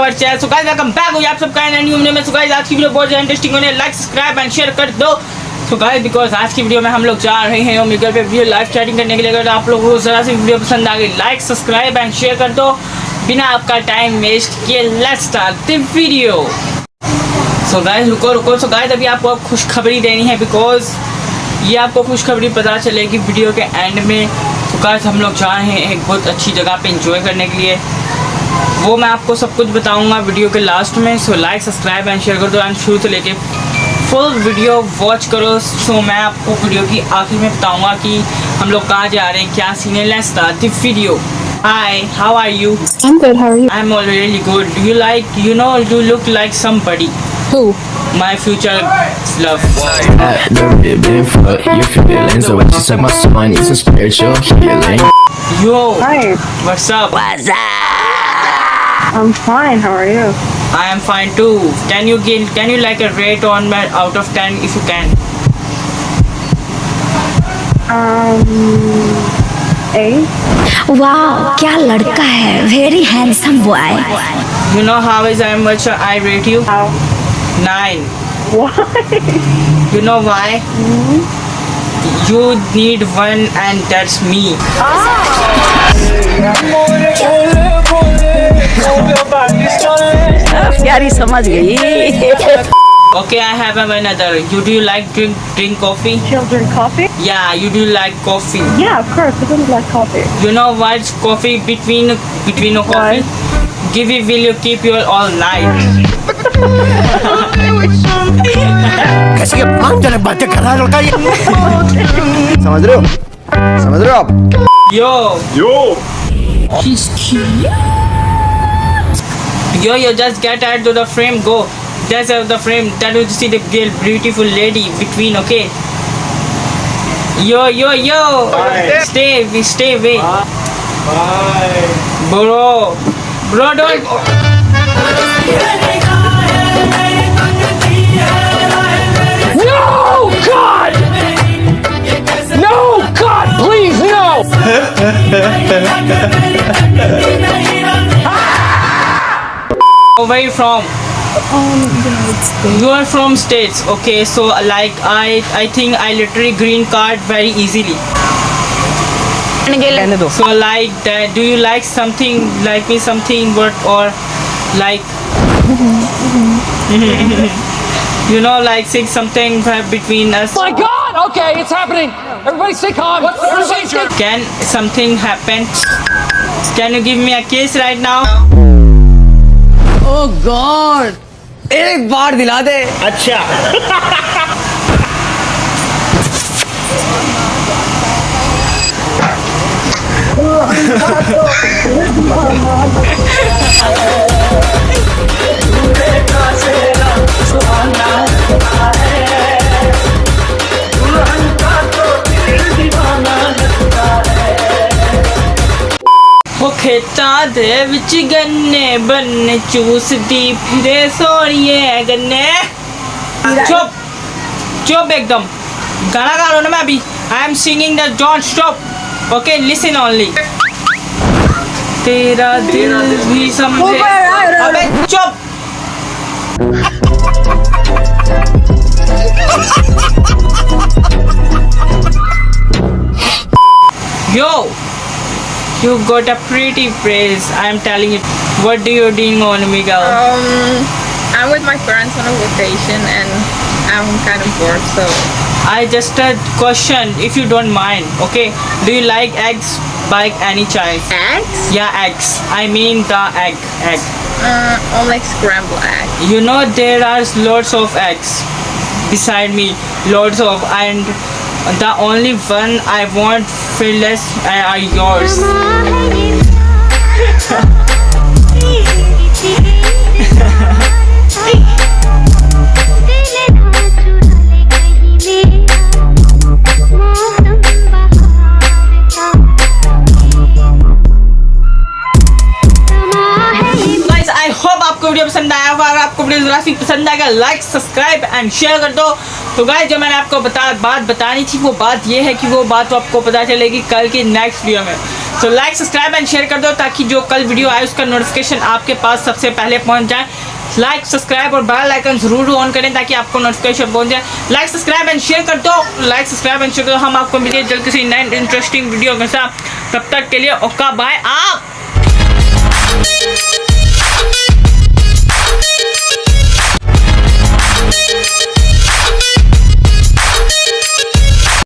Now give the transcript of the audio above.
Our channel. So guys welcome back हो आप सबका न्यू वीडियो में। सो गाइस आज की वीडियो बहुत इंटरेस्टिंग होने, लाइक सब्सक्राइब एंड शेयर कर दो। सो गाइस बिकॉज आज की वीडियो में हम लोग जा रहे हैं ओमेगा पे वीडियो लाइव चैटिंग करने के लिए। अगर आप लोगों को जरा सी वीडियो पसंद आ गई, लाइक सब्सक्राइब एंड शेयर कर दो। बिना आपका टाइम वेस्ट किए let's start the video. So guys रुको। सो गाइस अभी आपको खुशखबरी देनी है, बिकॉज ये आपको खुशखबरी पता चलेगी वीडियो के एंड में। तो गाइस हम लोग जा रहे हैं एक बहुत अच्छी जगह पे एंजॉय करने के लिए, वो मैं आपको सब कुछ बताऊंगा वीडियो के लास्ट में। So like subscribe and share कर दो एंड शुरू से लेके फुल वीडियो वॉच करो। सो मैं आपको वीडियो की आखिर में बताऊंगा कि हम लोग कहाँ जा रहे हैं, क्या सीन है। Let's start the video. Hi, how are you? I'm good. How are you? I'm really good. You look like somebody. Who? My future love. The ribbon for your feelings. The way she suck my soul needs some spiritual healing. Yo, Hi. what's up? I'm fine. How are you? I am fine too. Can you like a rate on my out of 10 if you can? A. वाह क्या लड़का है, very handsome boy. You know how much I rate you? How? 9. Why? You know why? You need one and that's me. प्यारी समझ गई। Okay, I have another. Do you like drink coffee? Children coffee? Yeah, you do like coffee. Yeah, of course. I don't like coffee. You know what's coffee between a coffee? Give it, will you keep your all night? कैसी ये मनगढ़ंत बातें कर रहा है लड़का ये? समझ रहे हो आप? Yo, just get out to the frame, go. That's out the frame. That will see the girl, beautiful lady between, okay? Yo. Stay away. Bye. Bro, don't. No, God! No, God, please, no! Where are you from? United States. You are from States, okay? So like I think I literally green card very easily. So like that, do you like something like me, something what or like you know, like saying something between us? My God! Okay, it's happening. Everybody stay calm. What's the procedure? Can something happen? Can you give me a kiss right now? Oh God, एक बार दिला दे। अच्छा। खेता दे विच गन्ने बन्ने चूसदी फिरे सोनिए गन्ने। चुप एकदम, गाना गा रहा हूँ ना मैं अभी। I am singing the don't stop, okay listen only. तेरा दिल भी समझे। अबे चुप। Yo, you got a pretty face. I am telling you. What do you doing on Omega? I'm with my parents on a vacation and I'm kind of bored, so I just a question, if you don't mind. Okay, do you like eggs by any chance? eggs? Yeah, eggs. I mean the egg. On like scrambled egg. You know there are lots of eggs beside me, lots of, and the only one I want fearless are yours. आपको video पसंद आया होगा। अगर आपको video जरा सी पसंद आएगा, like subscribe and share कर दो। तो गाइस जो मैंने आपको बात बतानी थी वो बात ये है कि वो बात तो आपको पता चलेगी कल की नेक्स्ट वीडियो में। तो लाइक सब्सक्राइब एंड शेयर कर दो ताकि जो कल वीडियो आए उसका नोटिफिकेशन आपके पास सबसे पहले पहुंच जाए। लाइक सब्सक्राइब और बेल आइकन जरूर ऑन करें ताकि आपको नोटिफिकेशन पहुंच जाए। लाइक सब्सक्राइब एंड शेयर कर दो, लाइक सब्सक्राइब एंड शेयर कर दो। हम आपको मिलेंगे जल्द किसी नए इंटरेस्टिंग वीडियो के साथ। तब तक के लिए ओका बाय आप।